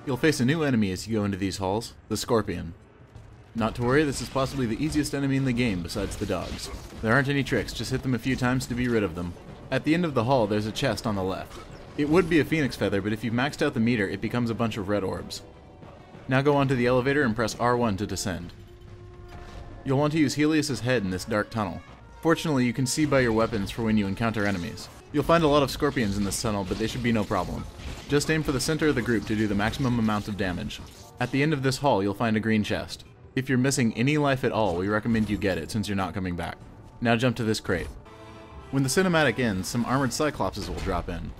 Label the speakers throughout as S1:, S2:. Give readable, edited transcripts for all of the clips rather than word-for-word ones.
S1: You'll face a new enemy as you go into these halls, the Scorpion. Not to worry, this is possibly the easiest enemy in the game besides the dogs. There aren't any tricks, just hit them a few times to be rid of them. At the end of the hall, there's a chest on the left. It would be a phoenix feather, but if you've maxed out the meter, it becomes a bunch of red orbs. Now go onto the elevator and press R1 to descend. You'll want to use Helios's head in this dark tunnel. Fortunately, you can see by your weapons for when you encounter enemies. You'll find a lot of scorpions in this tunnel, but they should be no problem. Just aim for the center of the group to do the maximum amount of damage. At the end of this hall, you'll find a green chest. If you're missing any life at all, we recommend you get it since you're not coming back. Now jump to this crate. When the cinematic ends, some armored cyclopses will drop in.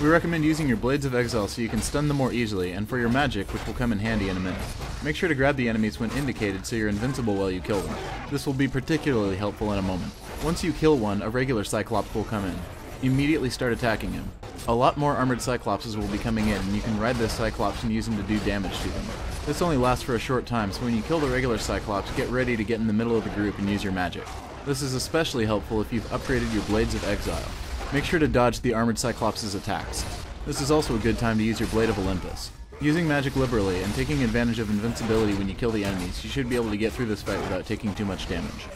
S1: We recommend using your Blades of Exile so you can stun them more easily, and for your magic, which will come in handy in a minute. Make sure to grab the enemies when indicated so you're invincible while you kill them. This will be particularly helpful in a moment. Once you kill one, a regular cyclops will come in. Immediately start attacking him. A lot more armored cyclopses will be coming in, and you can ride this cyclops and use him to do damage to them. This only lasts for a short time, so when you kill the regular cyclops, get ready to get in the middle of the group and use your magic. This is especially helpful if you've upgraded your Blades of Exile. Make sure to dodge the armored cyclops' attacks. This is also a good time to use your Blade of Olympus. Using magic liberally and taking advantage of invincibility when you kill the enemies, you should be able to get through this fight without taking too much damage.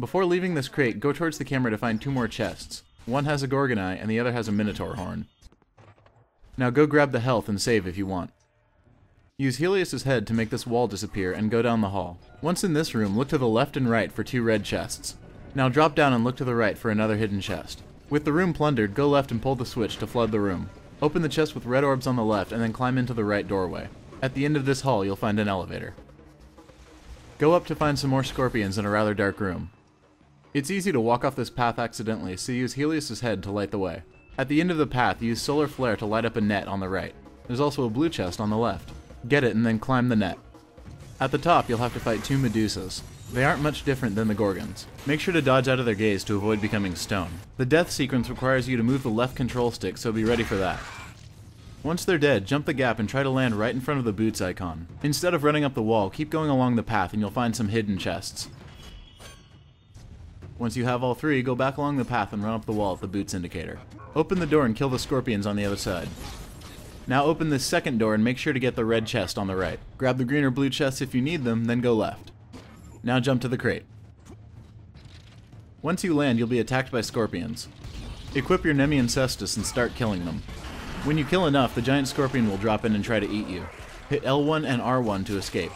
S1: Before leaving this crate, go towards the camera to find two more chests. One has a Gorgon eye and the other has a Minotaur horn. Now go grab the health and save if you want. Use Helios's head to make this wall disappear and go down the hall. Once in this room, look to the left and right for two red chests. Now drop down and look to the right for another hidden chest. With the room plundered, go left and pull the switch to flood the room. Open the chest with red orbs on the left and then climb into the right doorway. At the end of this hall, you'll find an elevator. Go up to find some more scorpions in a rather dark room. It's easy to walk off this path accidentally, so use Helios's head to light the way. At the end of the path, use Solar Flare to light up a net on the right. There's also a blue chest on the left. Get it and then climb the net. At the top, you'll have to fight two Medusas. They aren't much different than the Gorgons. Make sure to dodge out of their gaze to avoid becoming stone. The death sequence requires you to move the left control stick, so be ready for that. Once they're dead, jump the gap and try to land right in front of the boots icon. Instead of running up the wall, keep going along the path and you'll find some hidden chests. Once you have all three, go back along the path and run up the wall at the boots indicator. Open the door and kill the scorpions on the other side. Now open this second door and make sure to get the red chest on the right. Grab the green or blue chests if you need them, then go left. Now jump to the crate. Once you land, you'll be attacked by scorpions. Equip your Nemean Cestus and start killing them. When you kill enough, the giant scorpion will drop in and try to eat you. Hit L1 and R1 to escape.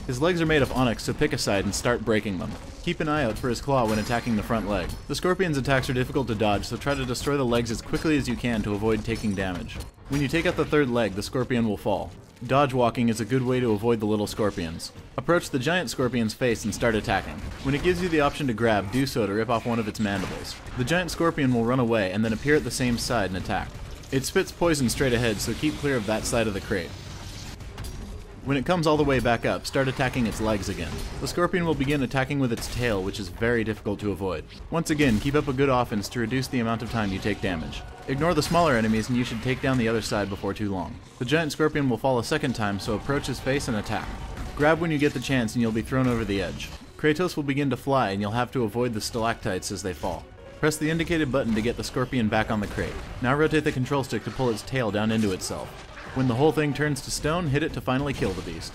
S1: His legs are made of onyx, so pick a side and start breaking them. Keep an eye out for his claw when attacking the front leg. The scorpion's attacks are difficult to dodge, so try to destroy the legs as quickly as you can to avoid taking damage. When you take out the third leg, the scorpion will fall. Dodge walking is a good way to avoid the little scorpions. Approach the giant scorpion's face and start attacking. When it gives you the option to grab, do so to rip off one of its mandibles. The giant scorpion will run away and then appear at the same side and attack. It spits poison straight ahead, so keep clear of that side of the crate. When it comes all the way back up, start attacking its legs again. The scorpion will begin attacking with its tail, which is very difficult to avoid. Once again, keep up a good offense to reduce the amount of time you take damage. Ignore the smaller enemies and you should take down the other side before too long. The giant scorpion will fall a second time, so approach his face and attack. Grab when you get the chance and you'll be thrown over the edge. Kratos will begin to fly and you'll have to avoid the stalactites as they fall. Press the indicated button to get the scorpion back on the crate. Now rotate the control stick to pull its tail down into itself. When the whole thing turns to stone, hit it to finally kill the beast.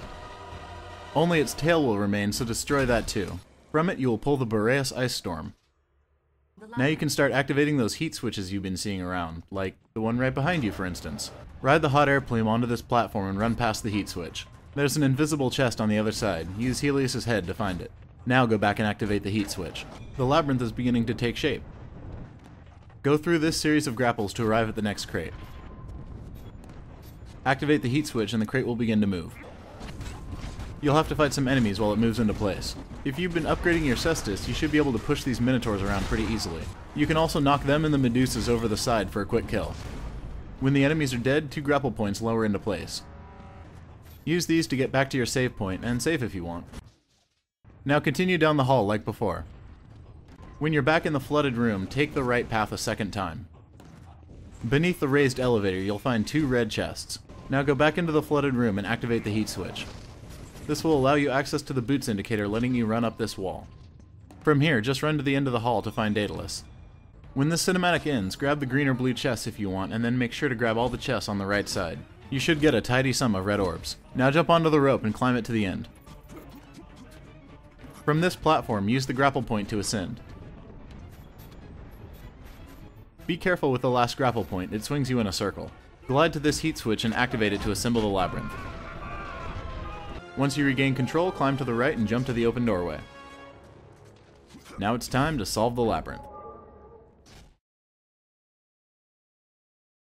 S1: Only its tail will remain, so destroy that too. From it, you will pull the Boreas Ice Storm. Now you can start activating those heat switches you've been seeing around, like the one right behind you for instance. Ride the hot air plume onto this platform and run past the heat switch. There's an invisible chest on the other side. Use Helios's head to find it. Now go back and activate the heat switch. The labyrinth is beginning to take shape. Go through this series of grapples to arrive at the next crate. Activate the heat switch and the crate will begin to move. You'll have to fight some enemies while it moves into place. If you've been upgrading your Cestus, you should be able to push these Minotaurs around pretty easily. You can also knock them and the Medusas over the side for a quick kill. When the enemies are dead, 2 grapple points lower into place. Use these to get back to your save point, and save if you want. Now continue down the hall like before. When you're back in the flooded room, take the right path a second time. Beneath the raised elevator, you'll find 2 red chests. Now go back into the flooded room and activate the heat switch. This will allow you access to the boots indicator, letting you run up this wall. From here, just run to the end of the hall to find Daedalus. When this cinematic ends, grab the green or blue chests if you want, and then make sure to grab all the chests on the right side. You should get a tidy sum of red orbs. Now jump onto the rope and climb it to the end. From this platform, use the grapple point to ascend. Be careful with the last grapple point, it swings you in a circle. Glide to this heat switch and activate it to assemble the labyrinth. Once you regain control, climb to the right and jump to the open doorway. Now it's time to solve the labyrinth.